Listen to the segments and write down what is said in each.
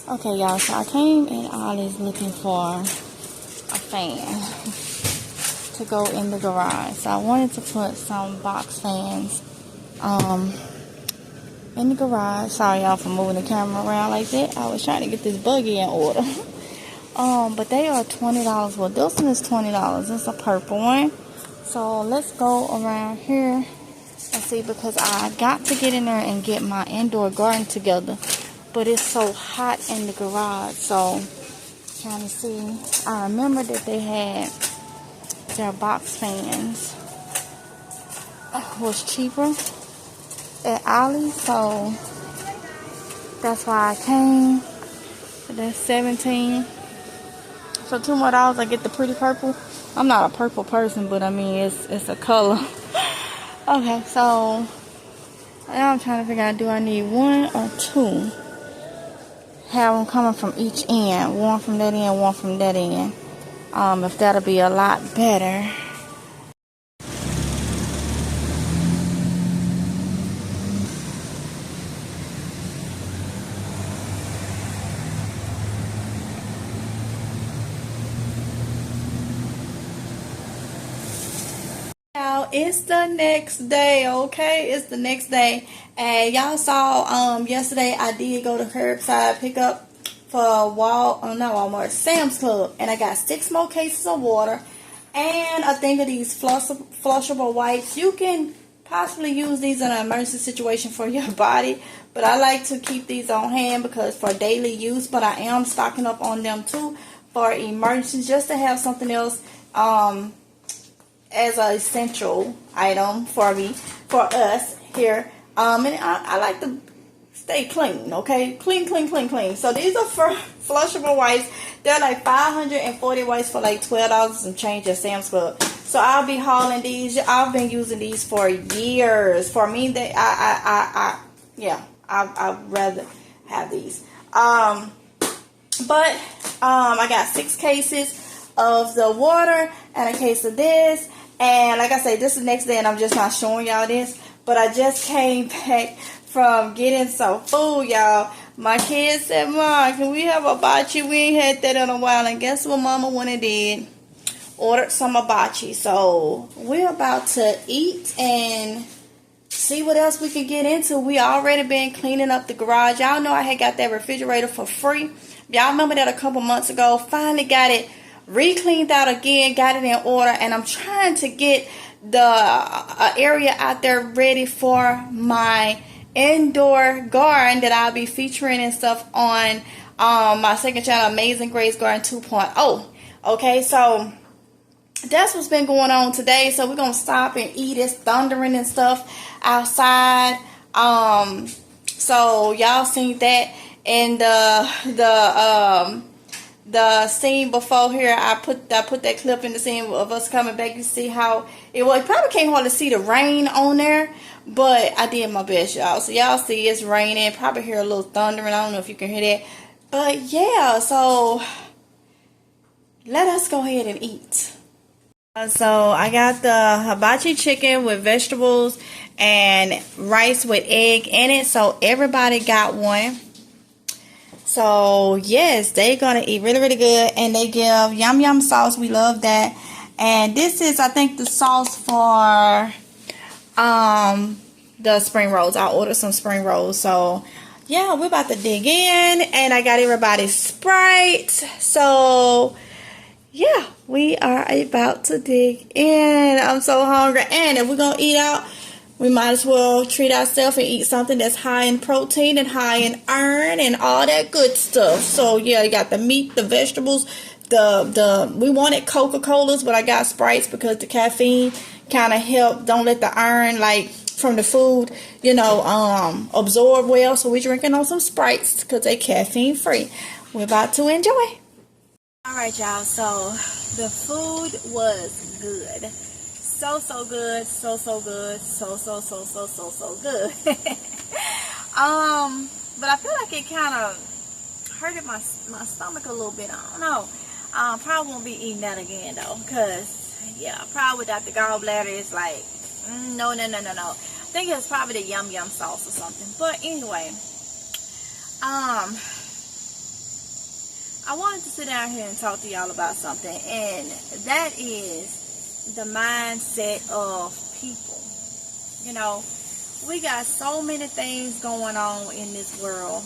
Okay, y'all, so I came in Ollie's looking for a fan to go in the garage. So I wanted to put some box fans in the garage. Sorry, y'all, for moving the camera around like that. I was trying to get this buggy in order. But they are $20. Well, this one is $20. It's a purple one. So let's go around here and see, because I got to get in there and get my indoor garden together. But it's so hot in the garage, so trying to see. I remember that they had their box fans was cheaper at Ollie's, so that's why I came. That's $17. So $2 more, I get the pretty purple. I'm not a purple person, but I mean it's a color. Okay, so now I'm trying to figure out, do I need one or two? Have them coming from each end, one from that end, one from that end. If that'll be a lot better. Now it's the next day, okay? It's the next day. And y'all saw yesterday I did go to curbside pickup for not Walmart, Sam's Club, and I got 6 more cases of water and a thing of these flushable wipes. You can possibly use these in an emergency situation for your body, but I like to keep these on hand because for daily use, but I am stocking up on them too for emergencies, just to have something else as an essential item for us here. And I like to stay clean, okay? Clean. So these are for flushable wipes. They're like 540 wipes for like $12 and change at Sam's Club. So I'll be hauling these. I've been using these for years. For me, I'd rather have these. I got 6 cases of the water and a case of this. And like I said, this is the next day, and I'm just not showing y'all this. But I just came back from getting some food, y'all. My kids said, "Mom, can we have hibachi? We ain't had that in a while." And guess what Mama went and did? Ordered some hibachi. So we're about to eat and see what else we can get into. We already been cleaning up the garage. Y'all know I had got that refrigerator for free. Y'all remember that a couple months ago. Finally got it re-cleaned out again, got it in order, and I'm trying to get the area out there ready for my indoor garden that I'll be featuring and stuff on my second channel, Amazing Grace Garden 2.0. Okay, so that's what's been going on today. So we're gonna stop and eat. It's thundering and stuff outside. So y'all seen that in the scene before here. I put that clip in the scene of us coming back. You see how it was. You probably can't hardly see the rain on there, but I did my best, y'all. So y'all see it's raining. Probably hear a little thundering. I don't know if you can hear that, but yeah. So let us go ahead and eat. So I got the hibachi chicken with vegetables and rice with egg in it. So everybody got one. So yes, they're gonna eat really, really good, and they give yum yum sauce. We love that. And this is, I think, the sauce for the spring rolls. I ordered some spring rolls. So yeah, we're about to dig in, and I got everybody's Sprite. So yeah, we are about to dig in. I'm so hungry, and if we're gonna eat out, we might as well treat ourselves and eat something that's high in protein and high in iron and all that good stuff. So yeah, you got the meat, the vegetables, we wanted Coca-Colas, but I got Sprites because the caffeine kind of help. Don't let the iron like from the food, absorb well. So we're drinking on some Sprites because they caffeine free. We're about to enjoy. All right, y'all. So the food was good. So good. So good. So good. But I feel like it kind of hurted my stomach a little bit. I don't know. Probably won't be eating that again though, because probably without the gallbladder, it's like no. I think it's probably the yum sauce or something. But anyway, I wanted to sit down here and talk to y'all about something, and that is the mindset of people. We got so many things going on in this world,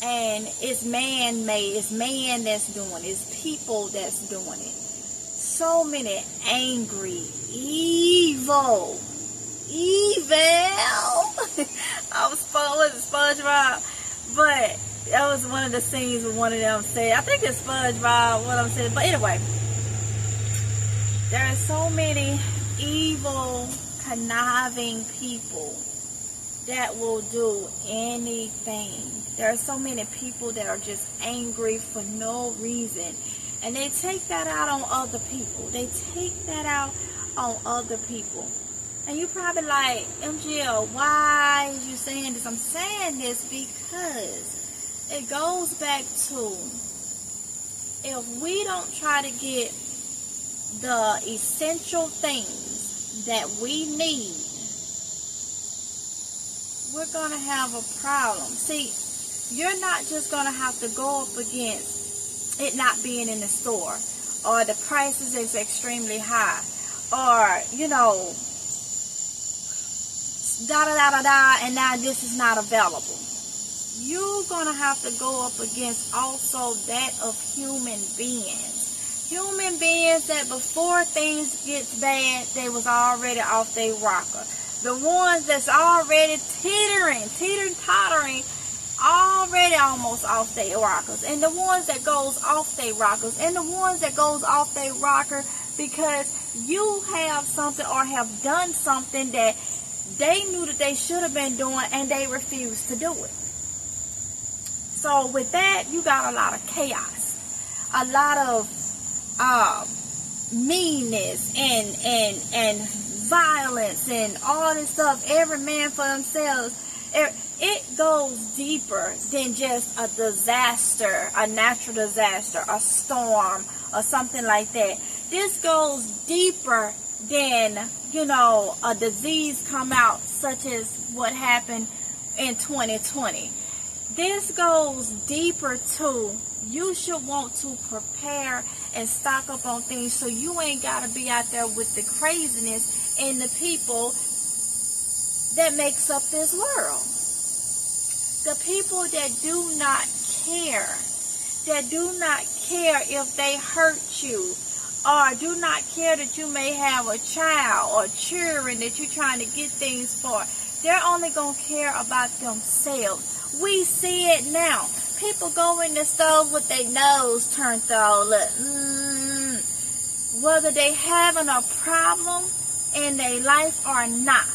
and it's man-made. It's man that's doing it. It's people that's doing it. So many angry, evil. I was SpongeBob, but that was one of the scenes where one of them said, I think it's SpongeBob, what I'm saying. But anyway, there are so many evil, conniving people that will do anything. There are so many people that are just angry for no reason. And they take that out on other people. They take that out on other people. And you probably like, MGL, why is you saying this? I'm saying this because it goes back to, if we don't try to get the essential things that we need, we're going to have a problem. See, you're not just going to have to go up against it not being in the store, or the prices is extremely high, or, and now this is not available. You're going to have to go up against also that of human beings. Human beings that before things get bad, they was already off their rocker. The ones that's already teeter-tottering, already almost off their rockers. And the ones that goes off their rockers. And the ones that goes off their rocker because you have something or have done something that they knew that they should have been doing and they refused to do it. So with that, you got a lot of chaos, a lot of meanness and violence and all this stuff. Every man for themselves. It goes deeper than just a disaster, a natural disaster, a storm, or something like that. This goes deeper than, a disease come out, such as what happened in 2020. This goes deeper too. You should want to prepare and stock up on things so you ain't got to be out there with the craziness and the people that makes up this world. The people that do not care if they hurt you, or do not care that you may have a child or children that you're trying to get things for. They're only going to care about themselves. We see it now. People go in the stove with their nose turned all up. Whether they having a problem in their life or not.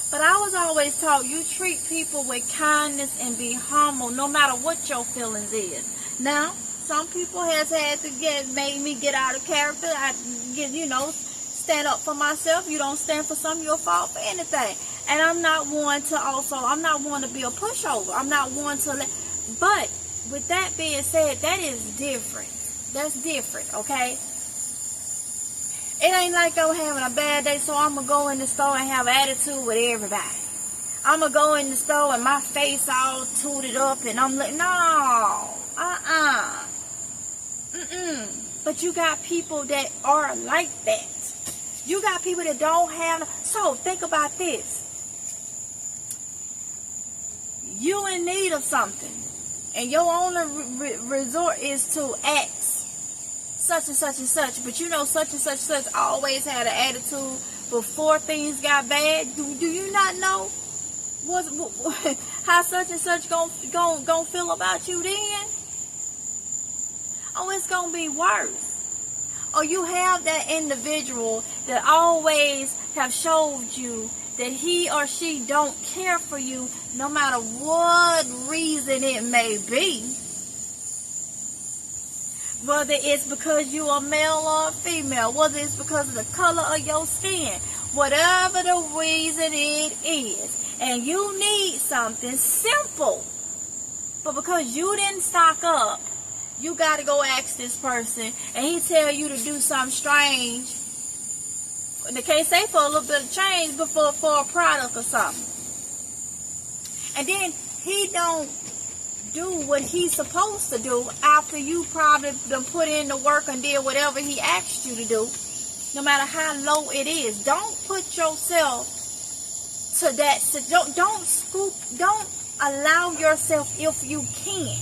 But I was always taught, you treat people with kindness and be humble no matter what your feelings is. Now, some people has had to made me get out of character. I get, stand up for myself. You don't stand for something, you'll fall for anything. And I'm not one to be a pushover. I'm not one to but with that being said, that is different. That's different, okay? It ain't like I'm having a bad day, so I'm going to go in the store and have attitude with everybody. I'm going to go in the store and my face all tooted up and I'm like, no, But you got people that are like that. You got people that don't have, so think about this. You in need of something, and your only resort is to ask such and such and such, but such and such always had an attitude before things got bad. Do you not know how such and such gonna feel about you then? Oh, it's gonna be worse. Or you have that individual that always have showed you that he or she don't care for you, no matter what reason it may be. Whether it's because you are male or female, whether it's because of the color of your skin, whatever the reason it is, and you need something simple, but because you didn't stock up, you got to go ask this person, and he tell you to do something strange. They can't say for a little bit of change, but for a product or something. And then he don't do what he's supposed to do after you probably done put in the work and did whatever he asked you to do, no matter how low it is. Don't put yourself to that. Don't allow yourself, if you can.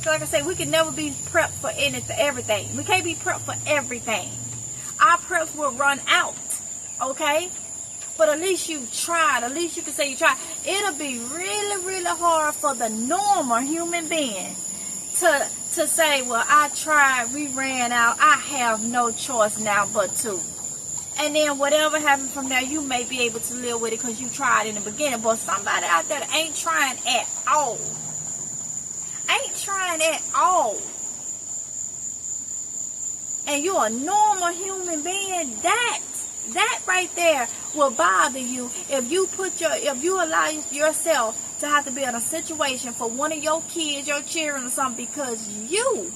So like I say, we can never be prepped for everything. We can't be prepped for everything. Our preps will run out, okay? But at least you tried. At least you can say you tried. It'll be really, really hard for the normal human being to say, well, I tried, we ran out, I have no choice now but to. And then whatever happened from there, you may be able to live with it because you tried in the beginning. But somebody out there that ain't trying at all. Ain't trying at all. And you're a normal human being, that right there will bother you if you allow yourself to have to be in a situation for one of your kids, your children or something, because you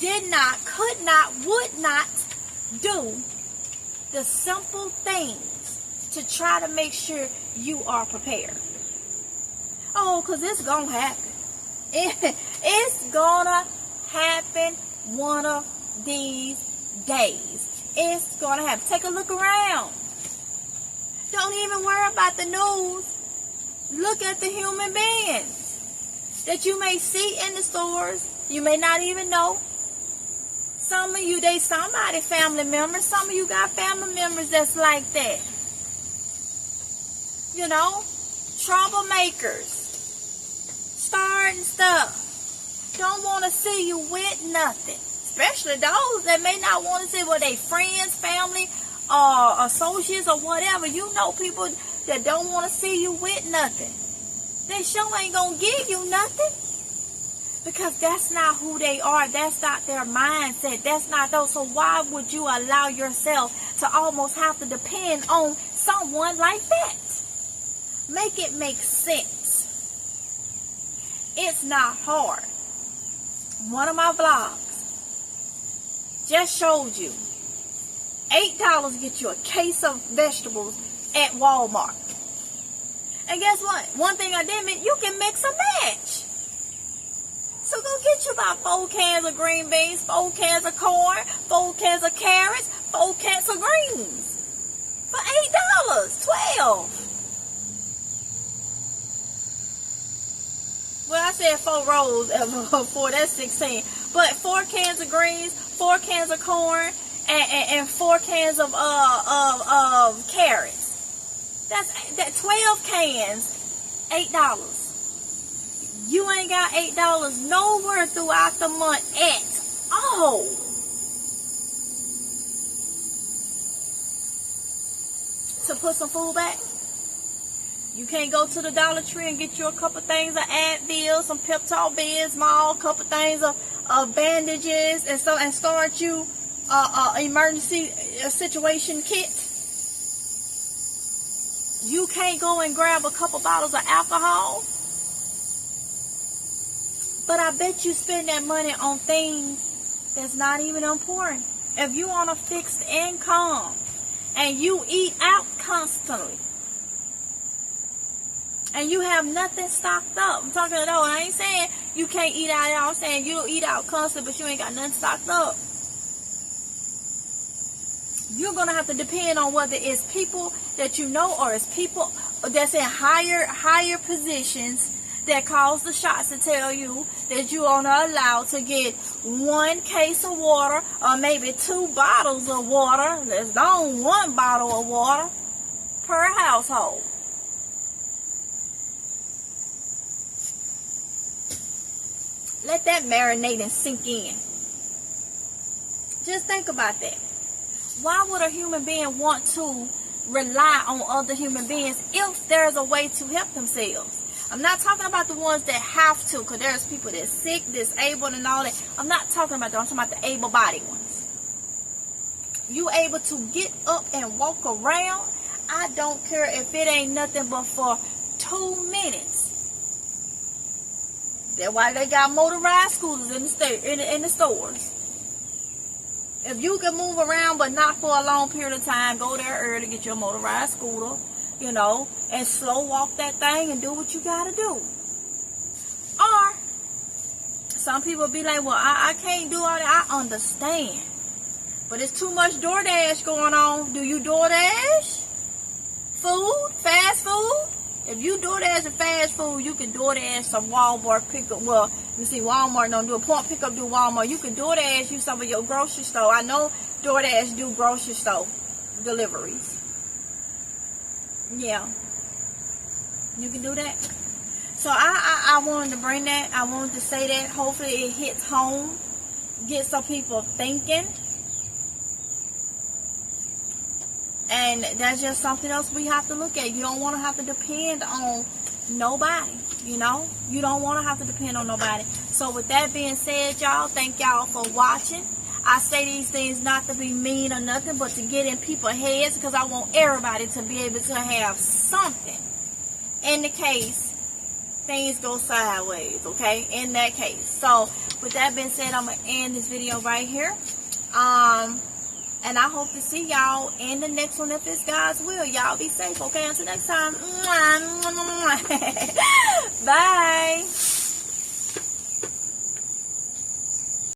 did not, could not, would not do the simple things to try to make sure you are prepared. Oh, because it's gonna happen. It's gonna happen one of these days. It's gonna happen. Take a look around. Don't even worry about the news. Look at the human beings that you may see in the stores. You may not even know. Some of you, they somebody family members. Some of you got family members that's like that. You know, troublemakers, starting stuff. Don't want to see you with nothing. Especially those that may not want to see what they friends, family, or associates or whatever. You know people that don't want to see you with nothing. They sure ain't going to give you nothing. Because that's not who they are. That's not their mindset. That's not those. So why would you allow yourself to almost have to depend on someone like that? Make it make sense. It's not hard. One of my vlogs just showed you $8 get you a case of vegetables at Walmart. And guess what? One thing I did admit, you can mix and match. So go get you about 4 cans of green beans, 4 cans of corn, 4 cans of carrots, 4 cans of greens. For $8, 12. Well, I said 4 rolls of 4, that's 16. But 4 cans of greens, 4 cans of corn, and 4 cans of carrots. That's 12 cans, $8. You ain't got $8 nowhere throughout the month at all. To put some food back. You can't go to the Dollar Tree and get you a couple things of Advil, some Pepto Bismol, couple things of bandages, and start you emergency situation kit. You can't go and grab a couple bottles of alcohol. But I bet you spend that money on things that's not even important. If you on a fixed income and you eat out constantly and you have nothing stocked up, I'm talking to those. I ain't saying you can't eat out. I'm saying you'll eat out constantly, but you ain't got nothing stocked up. You're going to have to depend on whether it's people that you know or it's people that's in higher positions that calls the shots to tell you that you are not allowed to get 1 case of water or maybe 2 bottles of water. There's only 1 bottle of water per household. Let that marinate and sink in. Just think about that. Why would a human being want to rely on other human beings if there's a way to help themselves. I'm not talking about the ones that have to, because there's people that's sick, disabled, and all that. I'm not talking about that. I'm talking about the able-bodied ones. You able to get up and walk around, I don't care if it ain't nothing but for 2 minutes. That's why they got motorized scooters in the stores. If you can move around but not for a long period of time, go there early, get your motorized scooter, you know, and slow walk that thing and do what you gotta do. Or some people be like, well, I can't do all that. I understand. But it's too much DoorDash going on. Do you DoorDash? Food? Fast food? If you DoorDash and fast food, you can DoorDash some Walmart pickup. Well, you see, Walmart don't do a point pickup, do Walmart. You can DoorDash you some of your grocery store. I know DoorDash do grocery store deliveries. Yeah. You can do that. So I wanted to bring that. I wanted to say that. Hopefully it hits home. Get some people thinking. And that's just something else we have to look at. You don't want to have to depend on nobody, you know. You don't want to have to depend on nobody. So with that being said, y'all, thank y'all for watching. I say these things not to be mean or nothing, but to get in people's heads, because I want everybody to be able to have something in the case things go sideways, okay, in that case. So with that being said, I'm going to end this video right here. And I hope to see y'all in the next one if it's God's will. Y'all be safe, okay? Until next time.